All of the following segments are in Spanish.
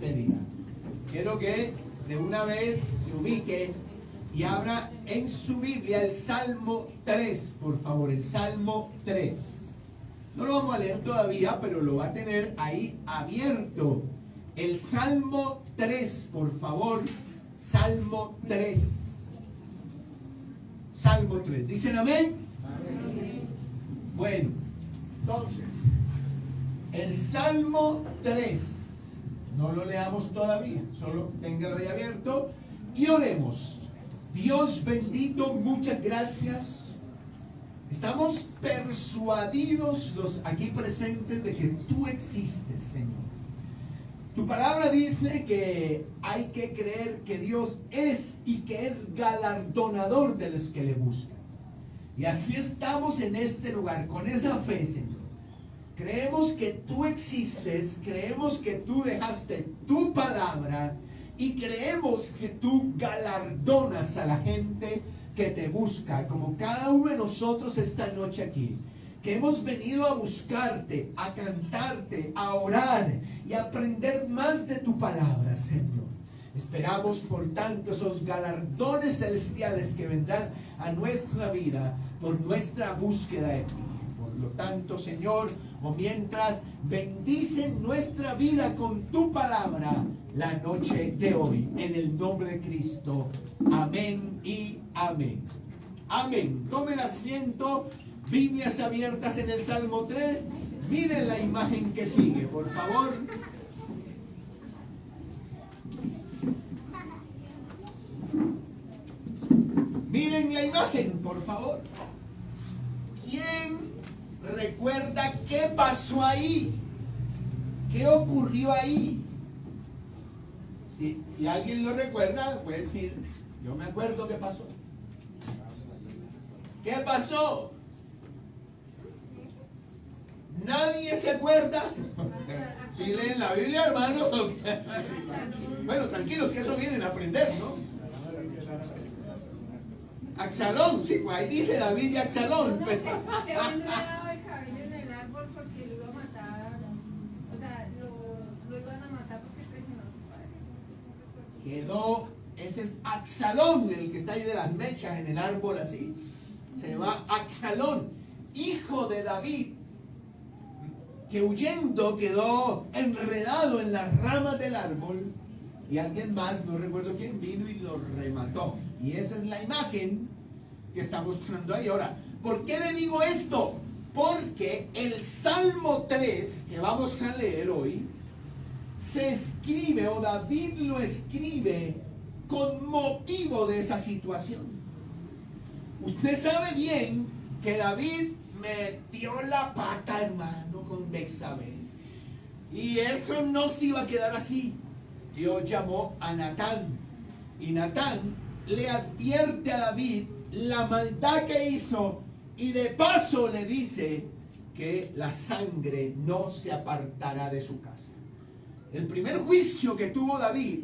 Bendiga. Quiero que de una vez se ubique y abra en su Biblia el Salmo 3, por favor, el Salmo 3. No lo vamos a leer todavía, pero lo va a tener ahí abierto. El Salmo 3, por favor, Salmo 3. Salmo 3. ¿Dicen amén? Amén. Bueno, entonces, el Salmo 3. No lo leamos todavía, solo tenga el abierto y oremos. Dios bendito, muchas gracias. Estamos persuadidos los aquí presentes de que tú existes, Señor. Tu palabra dice que hay que creer que Dios es y que es galardonador de los que le buscan. Y así estamos en este lugar, con esa fe, Señor. Creemos que tú existes, creemos que tú dejaste tu palabra y creemos que tú galardonas a la gente que te busca, como cada uno de nosotros esta noche aquí, que hemos venido a buscarte, a cantarte, a orar y a aprender más de tu palabra, Señor. Esperamos, por tanto, esos galardones celestiales que vendrán a nuestra vida por nuestra búsqueda de ti. Por lo tanto, Señor, o mientras bendice nuestra vida con tu palabra la noche de hoy, en el nombre de Cristo. Amén y amén. Amén. Tomen asiento, Biblias abiertas en el Salmo 3. Miren la imagen que sigue, por favor. Miren la imagen, por favor. ¿Quién recuerda qué pasó ahí? ¿Qué ocurrió ahí? Si alguien lo recuerda, puede decir, yo me acuerdo qué pasó. ¿Qué pasó? ¿Nadie se acuerda? Si leen la Biblia, hermano. Bueno, tranquilos, que eso vienen a aprender, ¿no? Axalón, sí, pues ahí dice David y Axalón. Que había enredado el cabello en el árbol porque lo iba a matar. O sea, lo iban a matar porque traicionó a su padre. Quedó, ese es Axalón, el que está ahí de las mechas en el árbol así. Se llama Axalón, hijo de David, que huyendo quedó enredado en las ramas del árbol y alguien más, no recuerdo quién, vino y lo remató. Y esa es la imagen que está mostrando ahí. Ahora, ¿por qué le digo esto? Porque el Salmo 3 que vamos a leer hoy se escribe, o David lo escribe con motivo de esa situación. Usted sabe bien que David metió la pata, hermano, con Betsabé. Y eso no se iba a quedar así. Dios llamó a Natán. Y Natán le advierte a David la maldad que hizo. Y de paso le dice que la sangre no se apartará de su casa. El primer juicio que tuvo David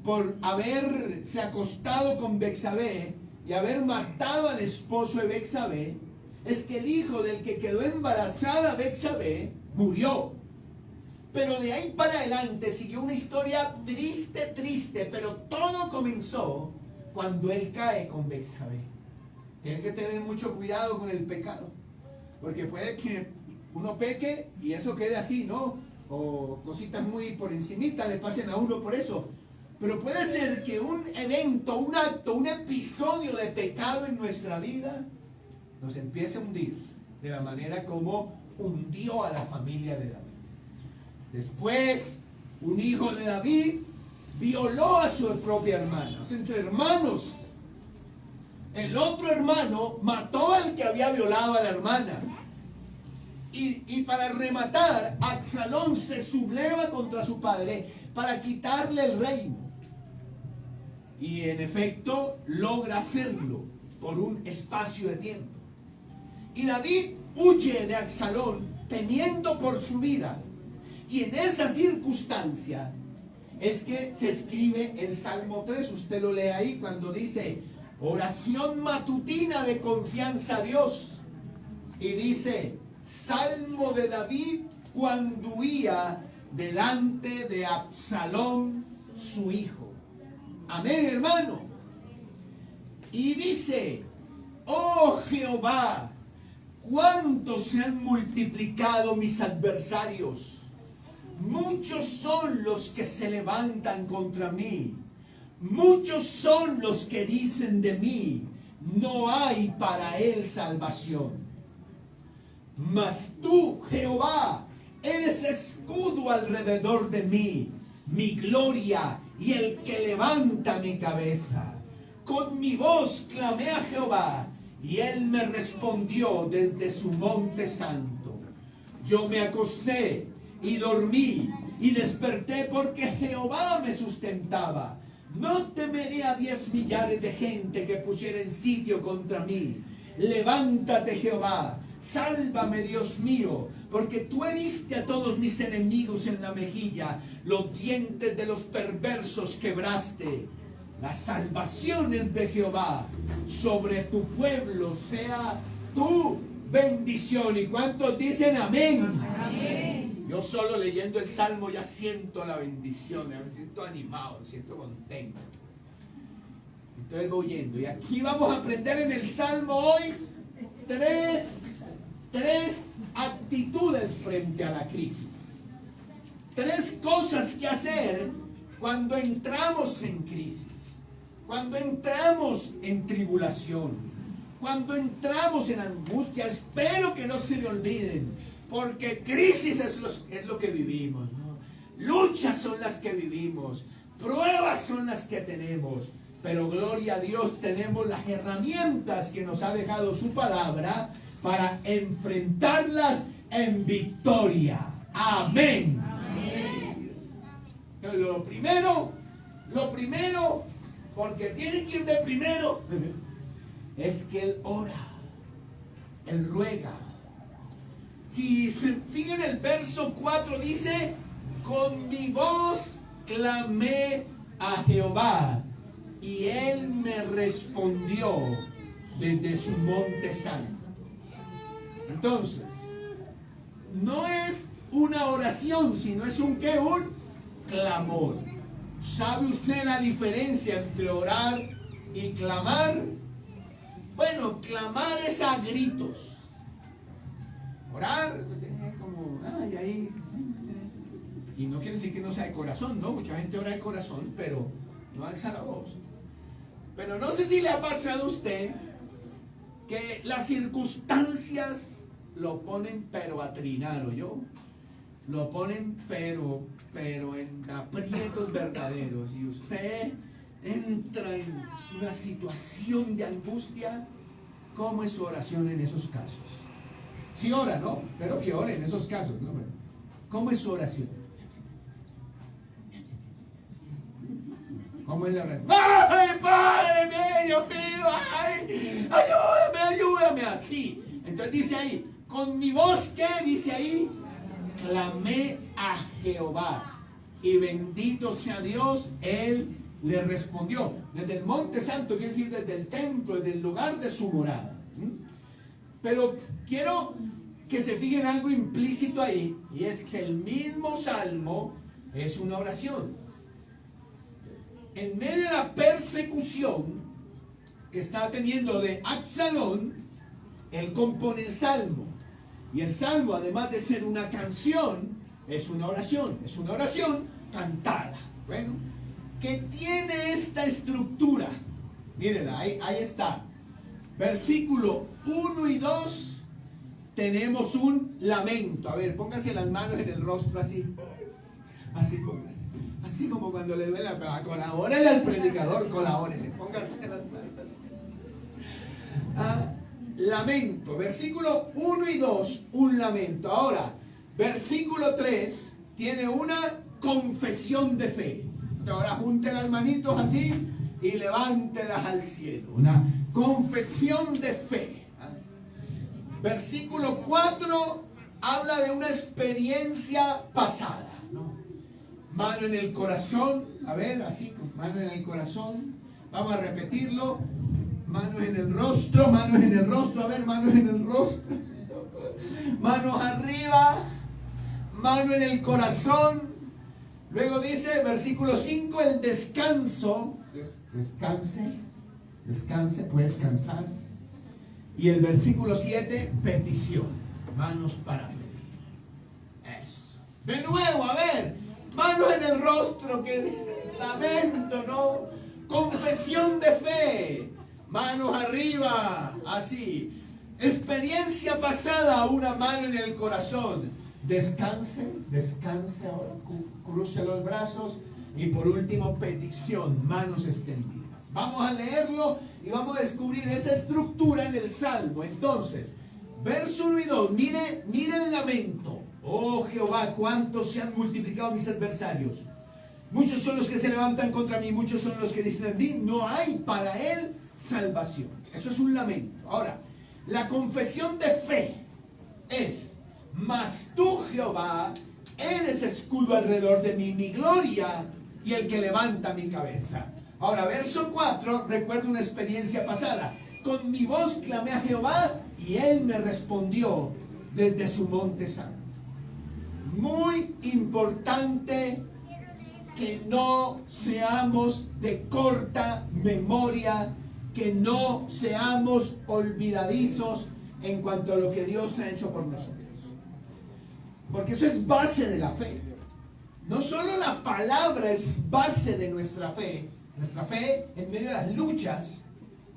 por haberse acostado con Betsabé y haber matado al esposo de Betsabé es que el hijo del que quedó embarazada Betsabé murió. Pero de ahí para adelante siguió una historia triste, pero todo comenzó cuando él cae con Betsabé. Tienen que tener mucho cuidado con el pecado, porque puede que uno peque y eso quede así, ¿no? O cositas muy por encimita le pasen a uno por eso. Pero puede ser que un evento, un acto, un episodio de pecado en nuestra vida nos empiece a hundir de la manera como hundió a la familia de David. Después, un hijo de David violó a su propia hermana. Entre hermanos, el otro hermano mató al que había violado a la hermana. Y para rematar, Axalón se subleva contra su padre para quitarle el reino. Y en efecto, logra hacerlo por un espacio de tiempo. Y David huye de Axalón temiendo por su vida. Y en esa circunstancia es que se escribe el Salmo 3. Usted lo lee ahí cuando dice oración matutina de confianza a Dios. Y dice Salmo de David cuando huía delante de Absalón, su hijo. Amén, hermano. Y dice: oh Jehová, cuánto se han multiplicado mis adversarios. Muchos son los que se levantan contra mí. Muchos son los que dicen de mí: no hay para él salvación. Mas tú, Jehová, eres escudo alrededor de mí, mi gloria y el que levanta mi cabeza. Con mi voz clamé a Jehová, y él me respondió desde su monte santo. Yo me acosté y dormí y desperté porque Jehová me sustentaba. No temeré a 10 millares de gente que pusieren sitio contra mí. Levántate, Jehová, sálvame, Dios mío, porque tú heriste a todos mis enemigos en la mejilla, los dientes de los perversos quebraste. La salvación es de Jehová, sobre tu pueblo sea tu bendición. ¿Y cuántos dicen amén? Amén. Yo solo leyendo el Salmo ya siento la bendición, me siento animado, me siento contento. Entonces voy yendo. Y aquí vamos a aprender en el Salmo hoy tres actitudes frente a la crisis. 3 cosas que hacer cuando entramos en crisis, cuando entramos en tribulación, cuando entramos en angustia. Espero que no se le olviden, porque crisis es lo que vivimos, ¿no? Luchas son las que vivimos, pruebas son las que tenemos, pero gloria a Dios, tenemos las herramientas que nos ha dejado su palabra para enfrentarlas en victoria. Amén. Amén. Lo primero, porque tiene que ir de primero, es que él ora, él ruega. Si se fijan en el verso 4 dice: con mi voz clamé a Jehová, y él me respondió desde su monte santo. Entonces, no es una oración, sino es un ¿qué? Un clamor. ¿Sabe usted la diferencia entre orar y clamar? Bueno, clamar es a gritos. Orar es como, ay, ahí. Y no quiere decir que no sea de corazón, ¿no? Mucha gente ora de corazón, pero no alza la voz. Pero no sé si le ha pasado a usted que las circunstancias lo ponen pero a trinar, ¿oyó? Lo ponen pero en aprietos verdaderos, y usted entra en una situación de angustia. ¿Cómo es su oración en esos casos? Sí ora, ¿no? Pero que ore en esos casos, ¿no? ¿Cómo es su oración? ¿Cómo es la oración? ¡Ay, Padre mío, Dios mío! ¡Ay! ¡Ayúdame! Así. Entonces dice ahí, con mi voz, ¿qué dice ahí? Clamé a Jehová, y bendito sea Dios, él le respondió. Desde el monte santo, quiere decir desde el templo, desde el lugar de su morada. Pero quiero que se fijen algo implícito ahí, y es que el mismo salmo es una oración. En medio de la persecución que está teniendo de Absalón, él compone el salmo. Y el salmo, además de ser una canción, es una oración cantada. Bueno, que tiene esta estructura. Mírenla, ahí está. Versículo 1 y 2, tenemos un lamento. A ver, pónganse las manos en el rostro así. Así como cuando le duele la... Colabórele al predicador, colabórele. Pónganse las manos. Lamento. Versículo 1 y 2, un lamento. Ahora, versículo 3 tiene una confesión de fe. Ahora junte las manitos así y levántelas al cielo. Una confesión de fe. Versículo 4 habla de una experiencia pasada, ¿no? Mano en el corazón. A ver, así, mano en el corazón. Vamos a repetirlo. Manos en el rostro, manos en el rostro. A ver, manos en el rostro. Manos arriba. mano en el corazón. Luego dice, versículo 5, el descanso. Descanse, puedes cansar. Y el versículo 7, petición. Manos para pedir. Eso. De nuevo, a ver, manos en el rostro, que lamento, ¿no? Confesión de fe. Manos arriba, así. Experiencia pasada, una mano en el corazón. Descanse ahora, cruce los brazos. Y por último, petición, manos extendidas. Vamos a leerlo y vamos a descubrir esa estructura en el Salmo. Entonces, verso 1 y 2, mire el lamento. Oh Jehová, cuántos se han multiplicado mis adversarios. Muchos son los que se levantan contra mí, muchos son los que dicen en mí, no hay para él salvación. Eso es un lamento. Ahora, la confesión de fe es, mas tú, Jehová, eres escudo alrededor de mí, mi gloria y el que levanta mi cabeza. Ahora, verso 4, recuerdo una experiencia pasada. Con mi voz clamé a Jehová y él me respondió desde su monte santo. Muy importante que no seamos de corta memoria, que no seamos olvidadizos en cuanto a lo que Dios ha hecho por nosotros. Porque eso es base de la fe. No solo la palabra es base de nuestra fe en medio de las luchas,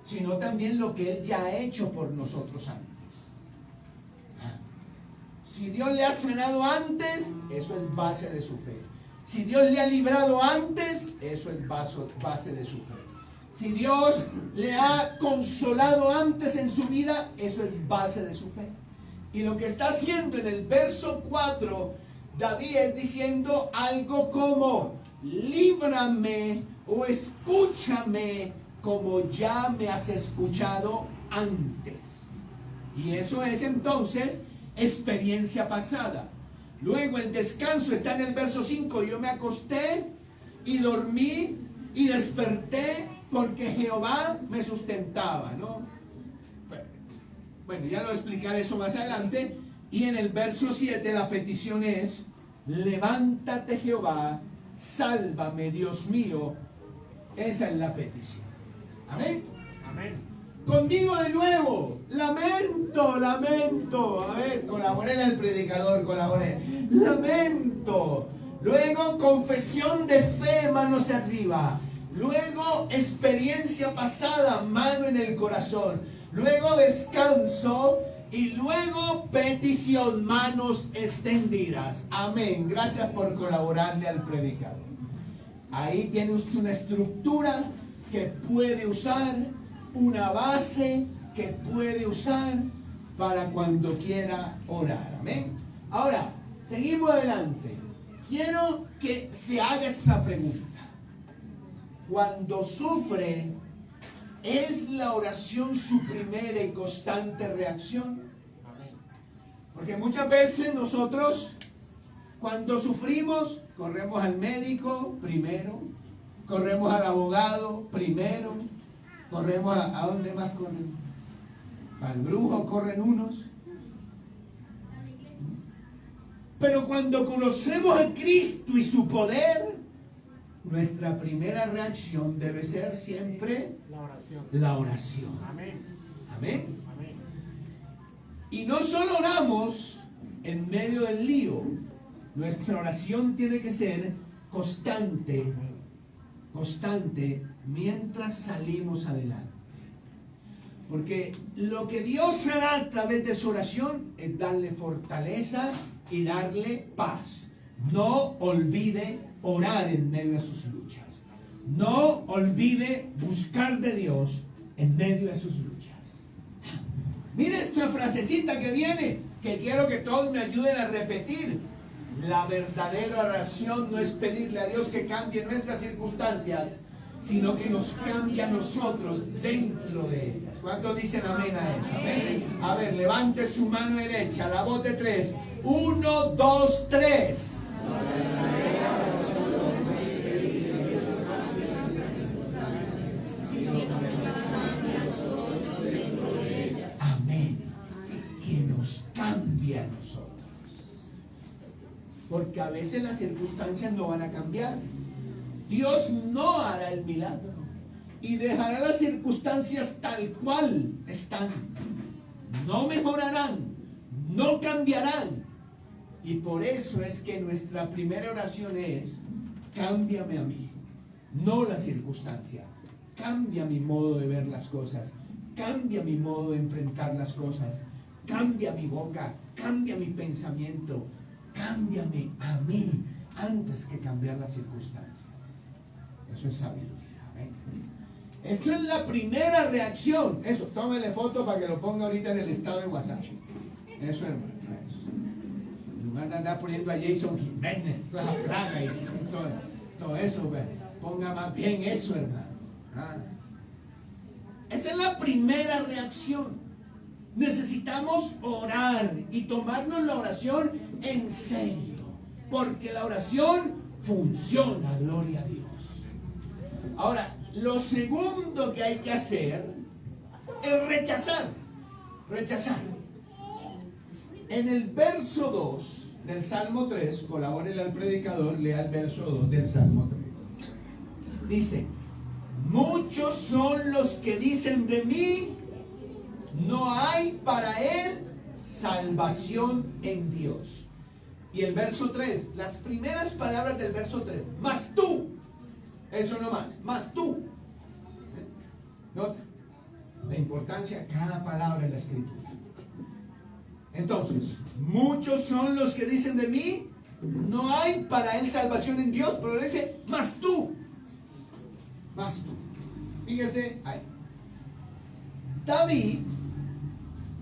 sino también lo que Él ya ha hecho por nosotros antes. Si Dios le ha sanado antes, eso es base de su fe. Si Dios le ha librado antes, eso es base de su fe. Si Dios le ha consolado antes en su vida, eso es base de su fe. Y lo que está haciendo en el verso 4, David es diciendo algo como, líbrame o escúchame como ya me has escuchado antes. Y eso es entonces experiencia pasada. Luego el descanso está en el verso 5. Yo me acosté y dormí y desperté porque Jehová me sustentaba, ¿no? Bueno, ya lo explicaré eso más adelante. Y en el verso 7 la petición es, levántate Jehová, sálvame Dios mío. Esa es la petición. Amén. Amén. Conmigo de nuevo. Lamento. A ver, colaboré el predicador, colaboré. Lamento. Luego confesión de fe, manos arriba. Luego experiencia pasada, mano en el corazón. Luego descanso. Y luego petición, manos extendidas. Amén. Gracias por colaborarle al predicador. Ahí tiene usted una estructura que puede usar, una base que puede usar para cuando quiera orar. Amén. Ahora, seguimos adelante. Quiero que se haga esta pregunta. Cuando sufre, ¿es la oración su primera y constante reacción? Porque muchas veces nosotros, cuando sufrimos, corremos al médico primero, corremos al abogado primero, corremos ¿a dónde más corren? Al brujo corren unos. Pero cuando conocemos a Cristo y su poder, nuestra primera reacción debe ser siempre la oración. Amén. Amén. Amén. Y no solo oramos en medio del lío, nuestra oración tiene que ser constante mientras salimos adelante. Porque lo que Dios hará a través de su oración es darle fortaleza y darle paz. No olvide orar en medio de sus luchas. No olvide buscar de Dios en medio de sus luchas. Mira esta frasecita que viene, que quiero que todos me ayuden a repetir. La verdadera oración no es pedirle a Dios que cambie nuestras circunstancias, sino que nos cambie a nosotros dentro de ellas. ¿Cuántos dicen amén a eso? Amén. A ver, levante su mano derecha, la voz de 3. 1, 2, 3. Amén. Que nos cambie a nosotros. porque a veces las circunstancias no van a cambiar. Dios no hará el milagro y dejará las circunstancias tal cual están. No mejorarán, no cambiarán. Y por eso es que nuestra primera oración es: cámbiame a mí, no la circunstancia. Cambia mi modo de ver las cosas, cambia mi modo de enfrentar las cosas, cambia mi boca, cambia mi pensamiento, cámbiame a mí antes que cambiar las circunstancias. Eso es sabiduría. Esto es la primera reacción. Eso, tómele foto para que lo ponga ahorita en el estado de WhatsApp. Eso, hermano. Eso. En lugar de andar poniendo a Jason Jiménez, toda la plaga y todo eso, ponga más bien eso, hermano. Esa es la primera reacción. Necesitamos orar y tomarnos la oración en serio, porque la oración funciona, gloria a Dios. Ahora, lo segundo que hay que hacer es rechazar. En el verso 2 del Salmo 3, colabórele al predicador, lea el verso 2 del Salmo 3. Dice: muchos son los que dicen de mí, no hay para él salvación en Dios. Y el verso 3, las primeras palabras del verso 3, mas tú, eso no más tú. Nota la importancia de cada palabra en la escritura. Entonces, muchos son los que dicen de mí, no hay para él salvación en Dios, pero dice, mas tú. Fíjese ahí. David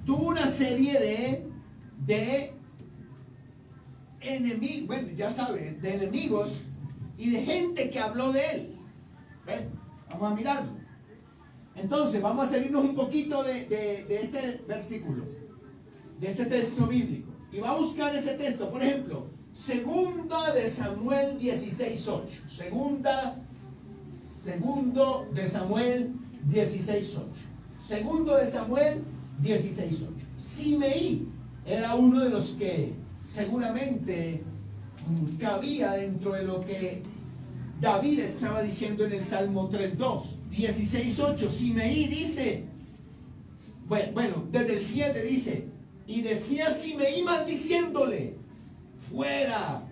tuvo una serie de enemigos, bueno, ya saben, de enemigos y de gente que habló de él. ¿Ven? Vamos a mirarlo. Entonces, vamos a salirnos un poquito de este versículo, de este texto bíblico. Y va a buscar ese texto, por ejemplo, Segunda de Samuel 16:8. Segundo de Samuel 16:8. Segundo de Samuel 16:8. Simeí era uno de los que seguramente cabía dentro de lo que David estaba diciendo en el Salmo 3:2. 16:8. Simeí dice, bueno, desde el 7 dice, y decía Simeí maldiciéndole: fuera,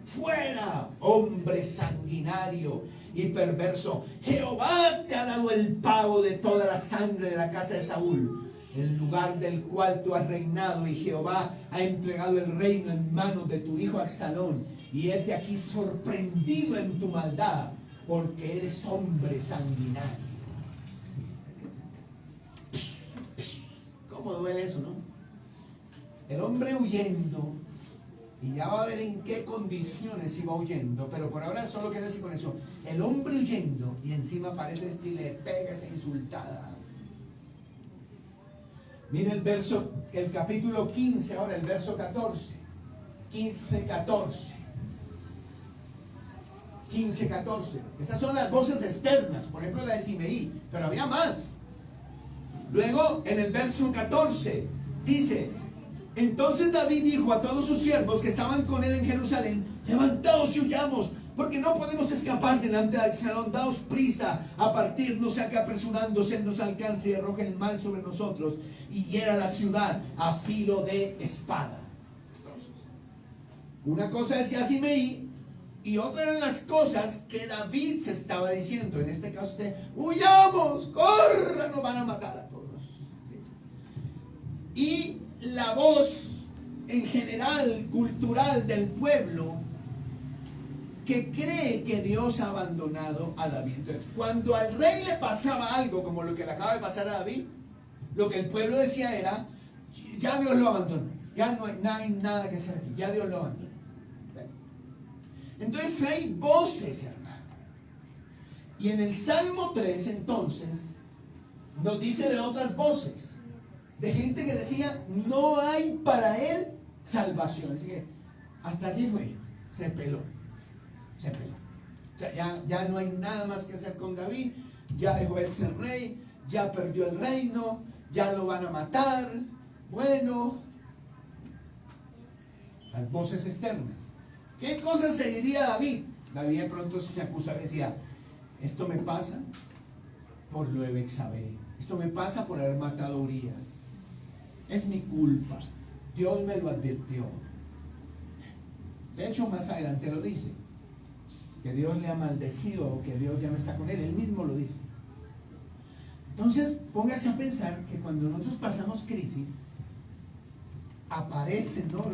hombre sanguinario y perverso, Jehová te ha dado el pago de toda la sangre de la casa de Saúl, el lugar del cual tú has reinado, y Jehová ha entregado el reino en manos de tu hijo Absalón, y hete aquí sorprendido en tu maldad, porque eres hombre sanguinario. ¿Cómo duele eso, no? El hombre huyendo, y ya va a ver en qué condiciones iba huyendo, pero por ahora solo quiero decir con eso: el hombre huyendo y encima aparece este y le pega esa insultada. Mira el capítulo 15, ahora el verso 14. 15:14. Esas son las voces externas, por ejemplo la de Simeí, pero había más. Luego en el verso 14 dice: entonces David dijo a todos sus siervos que estaban con él en Jerusalén: levantaos y huyamos, porque no podemos escapar delante de Absalón. Daos prisa a partir, no sea que apresurándose él nos alcance y arroje el mal sobre nosotros y hiera la ciudad a filo de espada. Entonces, una cosa decía Simeí y otra eran las cosas que David se estaba diciendo. En este caso, huyamos, corran, nos van a matar a todos. ¿Sí? Y la voz en general cultural del pueblo que cree que Dios ha abandonado a David. Entonces, cuando al rey le pasaba algo como lo que le acaba de pasar a David, lo que el pueblo decía era: ya Dios lo abandonó, ya no hay nada que hacer aquí, ya Dios lo abandonó. Entonces hay voces, hermano. Y en el Salmo 3 entonces nos dice de otras voces, de gente que decía: no hay para él salvación. Así que hasta aquí fue, se peló. O sea, ya no hay nada más que hacer con David, ya dejó de ser rey, ya perdió el reino, ya lo van a matar. Bueno, las voces externas. ¿Qué cosas se diría David? David de pronto se acusaba y decía, esto me pasa por lo de Bexabé, esto me pasa por haber matado a Urías, es mi culpa, Dios me lo advirtió. De hecho, más adelante lo dice, que Dios le ha maldecido o que Dios ya no está con él mismo lo dice. Entonces, póngase a pensar que cuando nosotros pasamos crisis, aparecen, ¿no?,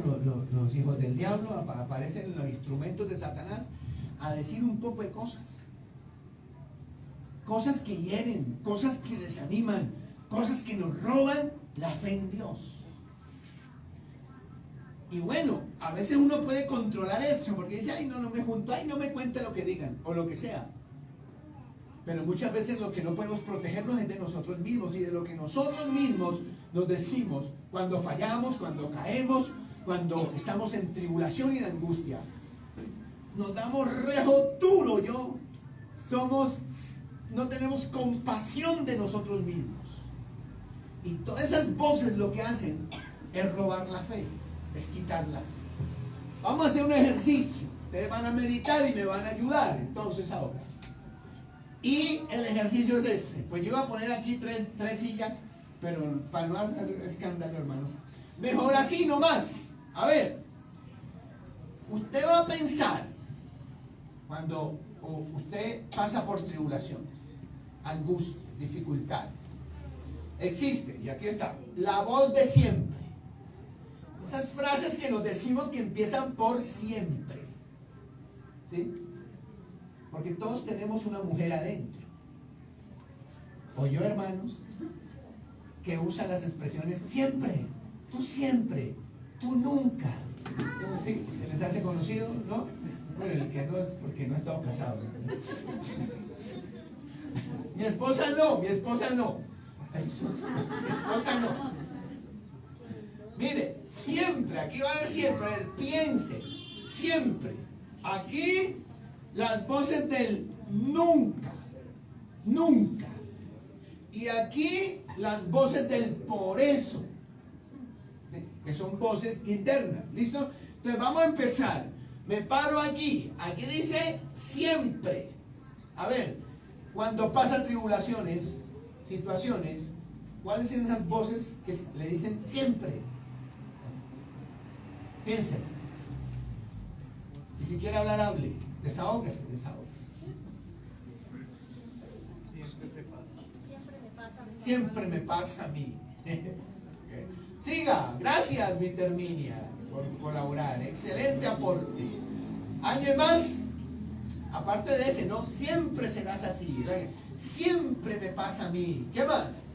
los hijos del diablo, aparecen los instrumentos de Satanás a decir un poco de cosas. Cosas que hieren, cosas que desaniman, cosas que nos roban la fe en Dios. Y bueno, a veces uno puede controlar esto porque dice, ay, no me junto, ay, no me cuente lo que digan, o lo que sea. Pero muchas veces lo que no podemos protegernos es de nosotros mismos y de lo que nosotros mismos nos decimos cuando fallamos, cuando caemos, cuando estamos en tribulación y en angustia. Nos damos rejo duro, no tenemos compasión de nosotros mismos. Y todas esas voces lo que hacen es robar la fe, es quitar la fe. Vamos a hacer un ejercicio. Ustedes van a meditar y me van a ayudar entonces ahora. Y el ejercicio es este. Pues yo iba a poner aquí tres sillas, pero para no hacer escándalo, hermano. Mejor así nomás. A ver, usted va a pensar cuando usted pasa por tribulaciones, angustias, dificultades. Existe, y aquí está, la voz de siempre. Esas frases que nos decimos que empiezan por siempre. ¿Sí? Porque todos tenemos una mujer adentro. O yo, hermanos, que usan las expresiones siempre, tú nunca. ¿Sí? ¿Se les hace conocido? ¿No? Bueno, el que no es porque no ha estado casado. Mi esposa no. Mi esposa no. Mire, siempre, aquí va a haber siempre, a ver, piense, siempre. Aquí las voces del nunca. Y aquí las voces del por eso, que son voces internas. ¿Listo? Entonces vamos a empezar. Me paro aquí. Aquí dice siempre. A ver, cuando pasan tribulaciones, situaciones, ¿cuáles son esas voces que le dicen siempre? Piensen. Y si quiere hablar, hable. Desahógese. Siempre me pasa a mí. Siga. Gracias, Viterminia, por colaborar. Excelente aporte. ¿Alguien más? Aparte de ese, ¿no? Siempre serás así. Siempre me pasa a mí. ¿Qué más?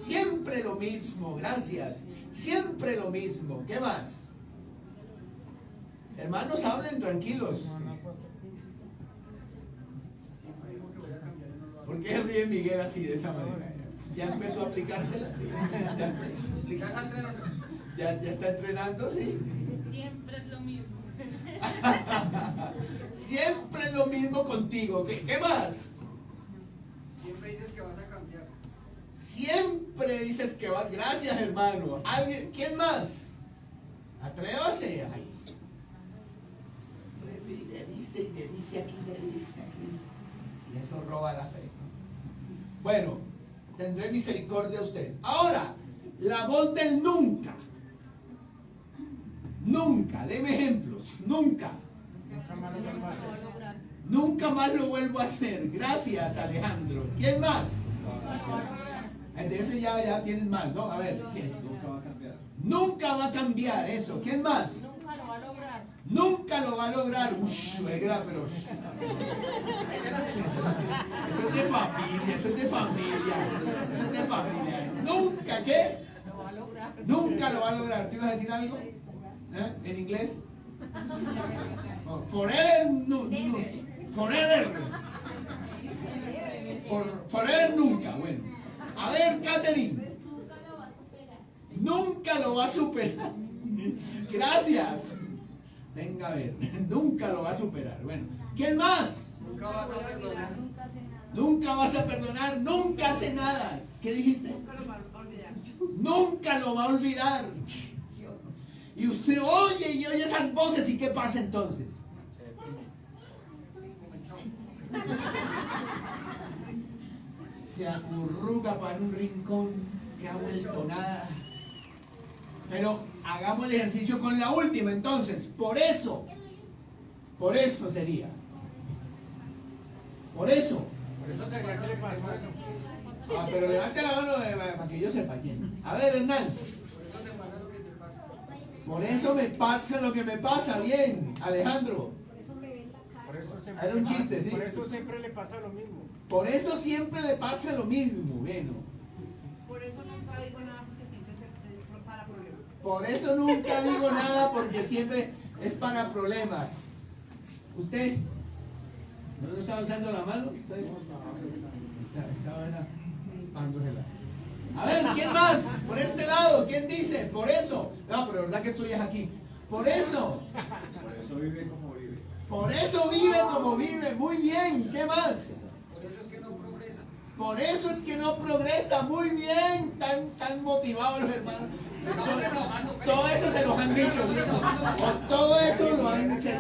Siempre lo mismo. Gracias. Siempre lo mismo. ¿Qué más? Hermanos, hablen tranquilos. ¿Por qué ríe Miguel así, de esa manera? Ya empezó a aplicársela, ¿sí? Ya está entrenando, ¿sí? Siempre es lo mismo. Siempre es lo mismo contigo. ¿Qué más? Siempre dices que vas a cambiar. Siempre dices que vas. Gracias, hermano. ¿Alguien? ¿Quién más? Atrévase. Ay. Le dice aquí. Y eso roba la fe. Bueno, tendré misericordia de ustedes. Ahora, la voz del nunca. Nunca, deme ejemplos. Nunca. Nunca más lo vuelvo a hacer. Gracias, Alejandro. ¿Quién más? Entonces ya tienes más, ¿no? A ver, ¿quién? Nunca va a cambiar. Nunca va a cambiar eso. ¿Quién más? Nunca lo va a lograr. Nunca lo va a lograr. Suegra, pero... Eso es de familia. ¿Nunca qué? Lo va a lograr. Nunca lo va a lograr. ¿Te ibas a decir algo? ¿En inglés? Oh, forever, forever nunca. Bueno, a ver, Catherine. Nunca lo va a superar. Gracias. Venga a ver, nunca lo va a superar. Bueno, ¿quién más? Nunca vas a perdonar. Nunca vas a perdonar, nunca hace nada. ¿Qué dijiste? Nunca lo va a olvidar. Nunca lo va a olvidar. Y usted oye y oye esas voces, ¿y qué pasa entonces? Se acurruca para un rincón que ha vuelto nada. Pero hagamos el ejercicio con la última entonces. Por eso sería. Por eso. Por eso se le pasó eso. Ah, pero levante la mano para que yo sepa quién. A ver, Hernán. Por eso te pasa lo que te pasa. Por eso me pasa lo que me pasa. Bien, Alejandro. Por eso siempre Era un chiste, sí. Por eso siempre le pasa lo mismo. Por eso siempre le pasa lo mismo. Bueno. Por eso nunca digo nada porque siempre es para problemas. Por eso nunca digo nada porque siempre es para problemas. ¿Usted? ¿No está alzando la mano? Está dándosela. A ver, ¿quién más? Por este lado, ¿quién dice? Por eso. No, pero verdad que estoy aquí. Por eso. Por eso vive como vive. Por eso vive como vive. Muy bien. ¿Qué más? Por eso es que no progresa. Por eso es que no progresa. Muy bien. Tan motivados los hermanos. Todo eso se los han dicho, ¿sí? O todo eso se lo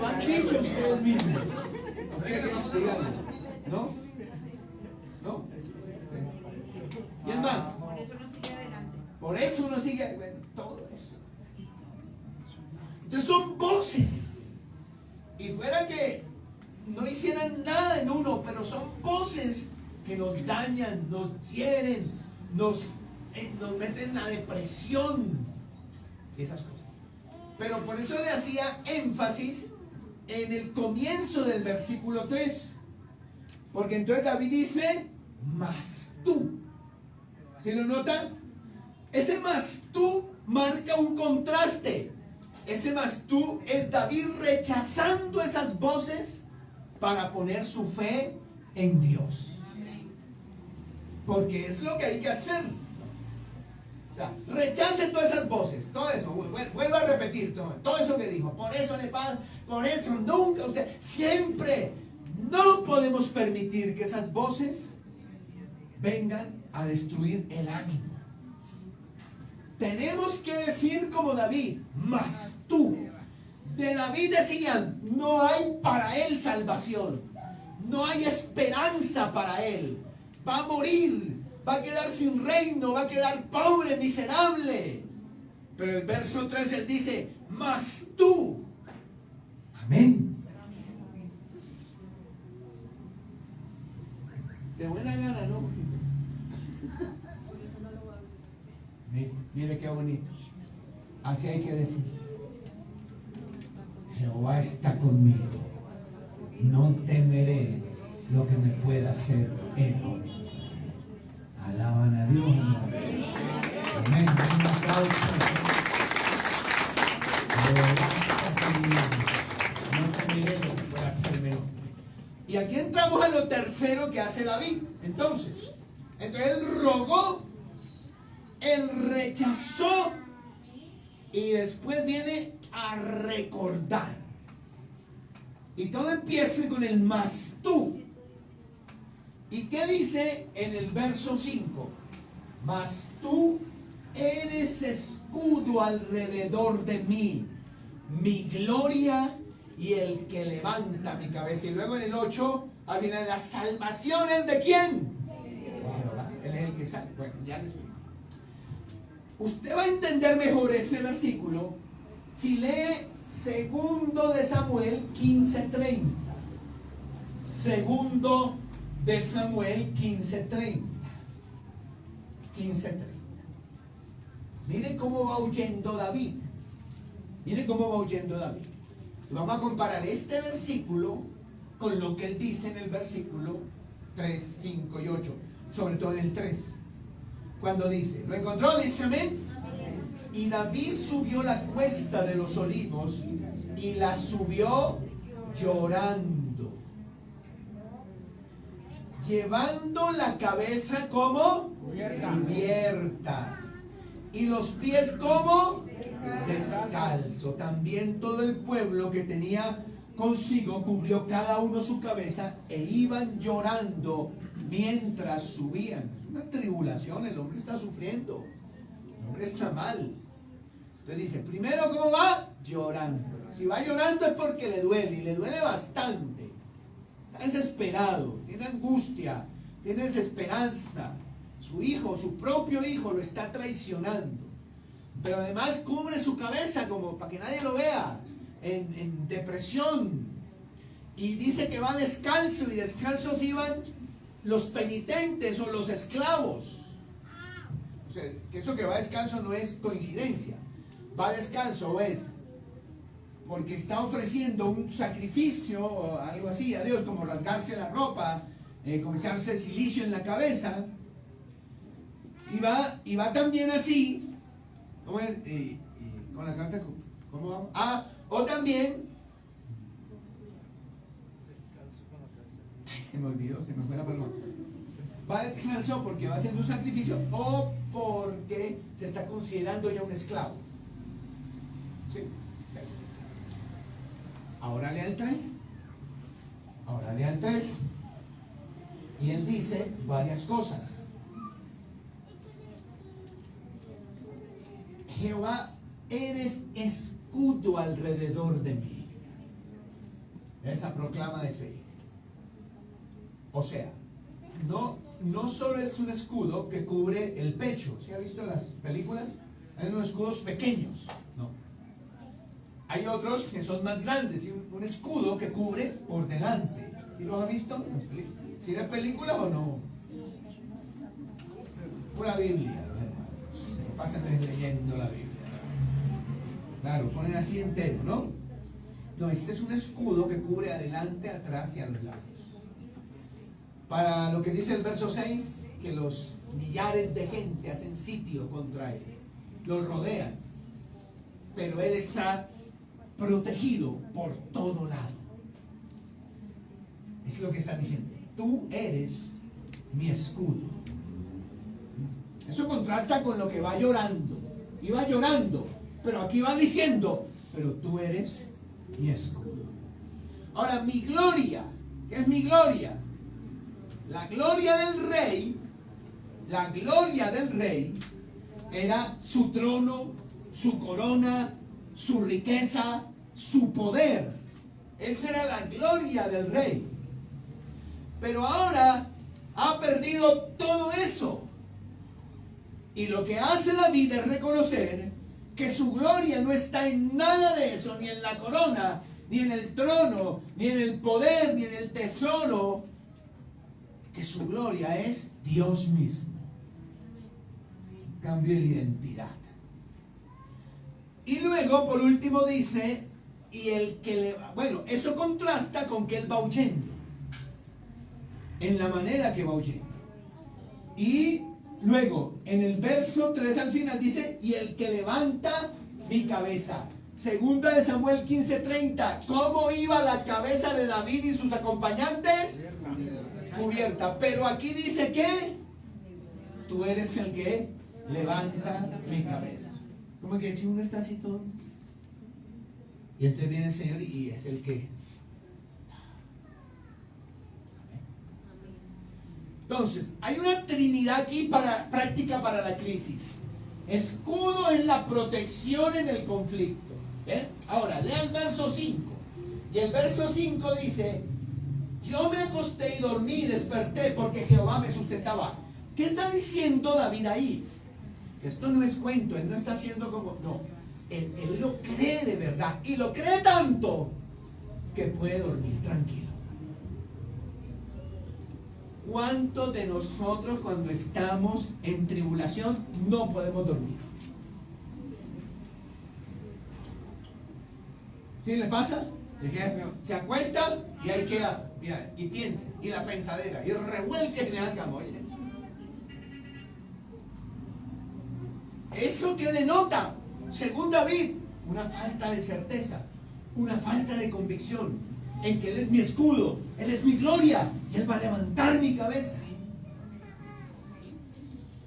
han dicho ustedes mismos. Díganme. ¿No? ¿No? ¿Quién más? Por eso no sigue adelante. Por eso uno sigue. Bueno, todo eso. Entonces son voces. Y fuera que no hicieran nada en uno, pero son voces que nos dañan, nos hieren, nos meten en la depresión y esas cosas. Pero por eso le hacía énfasis en el comienzo del versículo 3. Porque entonces David dice, mas tú. ¿Sí lo notan? Ese mas tú marca un contraste. Ese mas tú es David rechazando esas voces para poner su fe en Dios. Porque es lo que hay que hacer. O sea, rechace todas esas voces, todo eso, vuelvo a repetir todo eso que dijo. Por eso le pasa, por eso nunca usted, siempre, no podemos permitir que esas voces vengan a destruir el ánimo. Tenemos que decir como David, mas tú. De David decían, no hay para él salvación, no hay esperanza para él, va a morir, va a quedar sin reino, va a quedar pobre, miserable. Pero el verso 3 él dice, mas tú. Amén. De buena gana, ¿no? Mire qué bonito. Así hay que decir. Jehová está conmigo. No temeré lo que me pueda hacer el hombre. Alaban a Dios. Amén. Un aplauso. Jehová está conmigo. No temeré lo que pueda hacerme el hombre. Y aquí entramos a lo tercero que hace David. Entonces él rogó, él rechazó y después viene a recordar. Y todo empieza con el mas tú. ¿Y qué dice en el verso 5? Mas tú eres escudo alrededor de mí, mi gloria y el que levanta mi cabeza. Y luego en el 8, al final, las salvaciones de quién? Él es el que sabe. Bueno, ya les explico. Usted va a entender mejor ese versículo si lee segundo de Samuel 15:30. Segundo de Samuel 15:30. 15:30. Miren cómo va huyendo David. Miren cómo va huyendo David. Vamos a comparar este versículo con lo que él dice en el versículo 3, 5 y 8. Sobre todo en el 3. Cuando dice, ¿lo encontró? Dice amén. Y David subió la cuesta de los olivos y la subió llorando, llevando la cabeza como cubierta y los pies como descalzo. También todo el pueblo que tenía consigo cubrió cada uno su cabeza e iban llorando mientras subían. Es una tribulación, el hombre está sufriendo, el hombre está mal. Entonces dice, primero, ¿cómo va? Llorando. Si va llorando es porque le duele, y le duele bastante. Está desesperado, tiene angustia, tiene desesperanza. Su hijo, su propio hijo, lo está traicionando. Pero además cubre su cabeza como para que nadie lo vea, en depresión. Y dice que va descalzo, y descalzos iban los penitentes o los esclavos. O sea, que eso que va descalzo no es coincidencia. Va descalzo es porque está ofreciendo un sacrificio o algo así a Dios, como rasgarse la ropa, como echarse silicio en la cabeza. Y va también así, con la cabeza, ¿cómo vamos? Ah, o también, ay, se me olvidó, se me fue la palabra. Va descalzo porque va haciendo un sacrificio o porque se está considerando ya un esclavo. ¿Sí? Ahora lea el 3. Ahora lea el 3. Y él dice varias cosas. Jehová, eres escudo alrededor de mí. Esa proclama de fe. O sea, no solo es un escudo que cubre el pecho. ¿Sí ha visto en las películas? Hay unos escudos pequeños. No. Hay otros que son más grandes. Un escudo que cubre por delante. ¿Sí lo ha visto en las películas? ¿Sí de película o no? Pura Biblia. Pasen leyendo la Biblia. Claro, ponen así entero, ¿no? No, este es un escudo que cubre adelante, atrás y a los lados. Para lo que dice el verso 6, que los millares de gente hacen sitio contra él, los rodean, pero él está protegido por todo lado. Es lo que está diciendo. Tú eres mi escudo. Eso contrasta con lo que va llorando. Iba llorando, pero aquí va diciendo, pero tú eres mi escudo. Ahora, mi gloria, ¿qué es mi gloria? La gloria del rey era su trono, su corona, su riqueza, su poder. Esa era la gloria del rey. Pero ahora ha perdido todo eso. Y lo que hace David es reconocer que su gloria no está en nada de eso, ni en la corona, ni en el trono, ni en el poder, ni en el tesoro. Que su gloria es Dios mismo. Cambio de identidad. Y luego, por último, dice, y el que le va... Bueno, eso contrasta con que él va huyendo. En la manera que va huyendo. Y luego, en el verso 3 al final dice, y el que levanta mi cabeza. Segunda de Samuel 15:30. ¿Cómo iba la cabeza de David y sus acompañantes? Cubierta. Pero aquí dice que tú eres el que levanta mi cabeza. Como que si uno está así todo. Y entonces viene el Señor y es el que. Entonces, hay una trinidad aquí práctica para la crisis. Escudo es la protección en el conflicto. ¿Ven? Ahora, lea el verso 5. Y el verso 5 dice: yo me acosté y dormí y desperté porque Jehová me sustentaba. ¿Qué está diciendo David ahí? Que esto no es cuento, él no está haciendo como... No, él lo cree de verdad. Y lo cree tanto que puede dormir tranquilo. ¿Cuántos de nosotros cuando estamos en tribulación no podemos dormir? ¿Sí le pasa? Se acuesta y ahí queda, mira, y piensa, y la pensadera, y revuelque en el cama. Oye, eso que denota, según David, una falta de certeza, una falta de convicción en que Él es mi escudo, Él es mi gloria y Él va a levantar mi cabeza.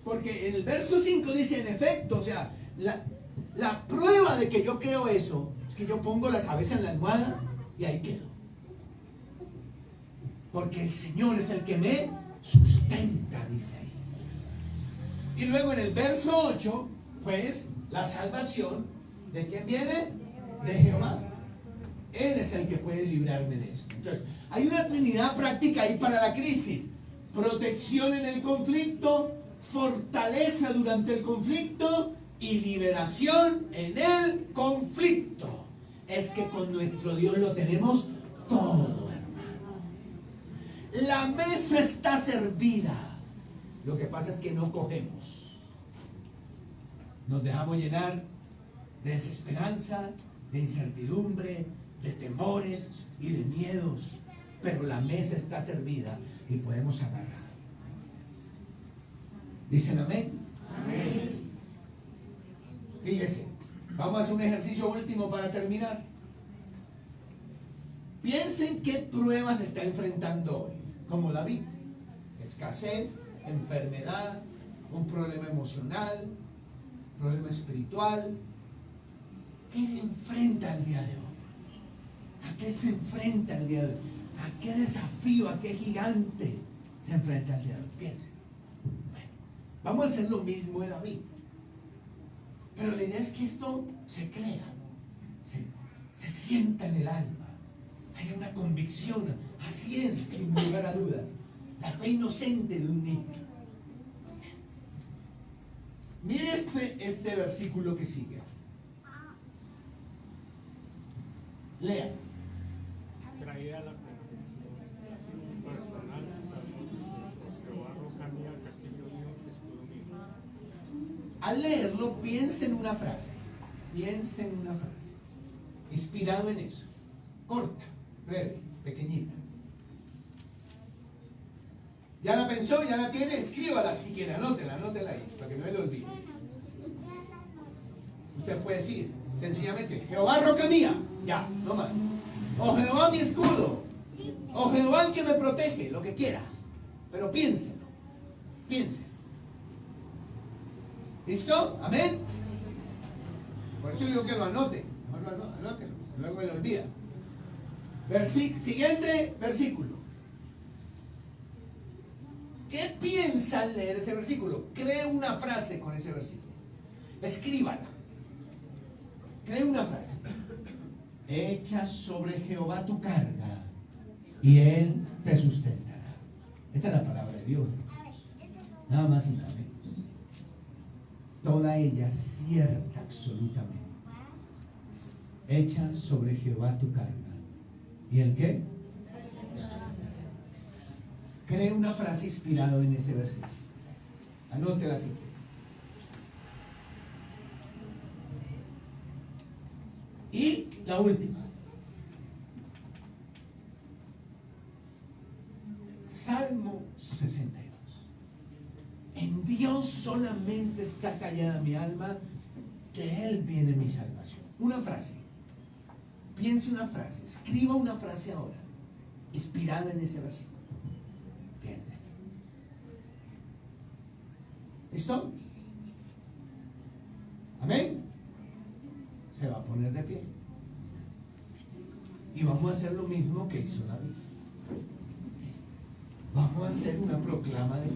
Porque en el verso 5 dice, en efecto, o sea, la prueba de que yo creo eso es que yo pongo la cabeza en la almohada y ahí quedo. Porque el Señor es el que me sustenta, dice ahí. Y luego en el verso 8, pues la salvación ¿De quién viene? De Jehová. Él es el que puede librarme de esto. Entonces, hay una trinidad práctica ahí para la crisis. Protección en el conflicto, fortaleza durante el conflicto y liberación en el conflicto. Es que con nuestro Dios lo tenemos todo, hermano. La mesa está servida. Lo que pasa es que no cogemos. Nos dejamos llenar de desesperanza, de incertidumbre, de temores y de miedos. Pero la mesa está servida y podemos agarrar. ¿Dicen amén? Amén. Fíjese, vamos a hacer un ejercicio último para terminar. Piensen qué pruebas está enfrentando hoy, como David. Escasez, enfermedad, un problema emocional, problema espiritual. ¿Qué se enfrenta el día de hoy? ¿A qué se enfrenta el día de hoy? ¿A qué desafío, a qué gigante se enfrenta el día de hoy? Piensen. Bueno, vamos a hacer lo mismo de David. Pero la idea es que esto se crea, se sienta en el alma. Hay una convicción. Así es, sin lugar a dudas. La fe inocente de un niño. Mire este versículo que sigue. Lea. Traía la confesión personal, Jehová, roca mía, castillo mío, escudo mío. Al leerlo, piensa en una frase. Piensa en una frase. Inspirado en eso. Corta, breve, pequeñita. ¿Ya la pensó? ¿Ya la tiene? Escríbala si quiere, anótela ahí, para que no se le olvide. Usted puede decir, sencillamente, Jehová roca mía. Ya, no más. O Jehová mi escudo. O Jehová el que me protege, lo que quiera. Pero piénselo. Piénselo. ¿Listo? ¿Amén? Por eso le digo que lo anote. Mejor anótelo, luego me lo olvida. Siguiente versículo. ¿Qué piensa al leer ese versículo? Cree una frase con ese versículo. Escríbala. Cree una frase. Echa sobre Jehová tu carga y Él te sustentará. Esta es la palabra de Dios. Nada más y nada menos. Toda ella cierta absolutamente. Echa sobre Jehová tu carga. ¿Y el qué? Cree una frase inspirada en ese versículo. Anótela así. Y la última. Salmo 62. En Dios solamente está callada mi alma, de Él viene mi salvación. Una frase. Piense una frase. Escriba una frase ahora, inspirada en ese versículo. Piense. ¿Listo? ¿Amén? Se va a poner de pie. Y vamos a hacer lo mismo que hizo David. Vamos a hacer una proclama de fe.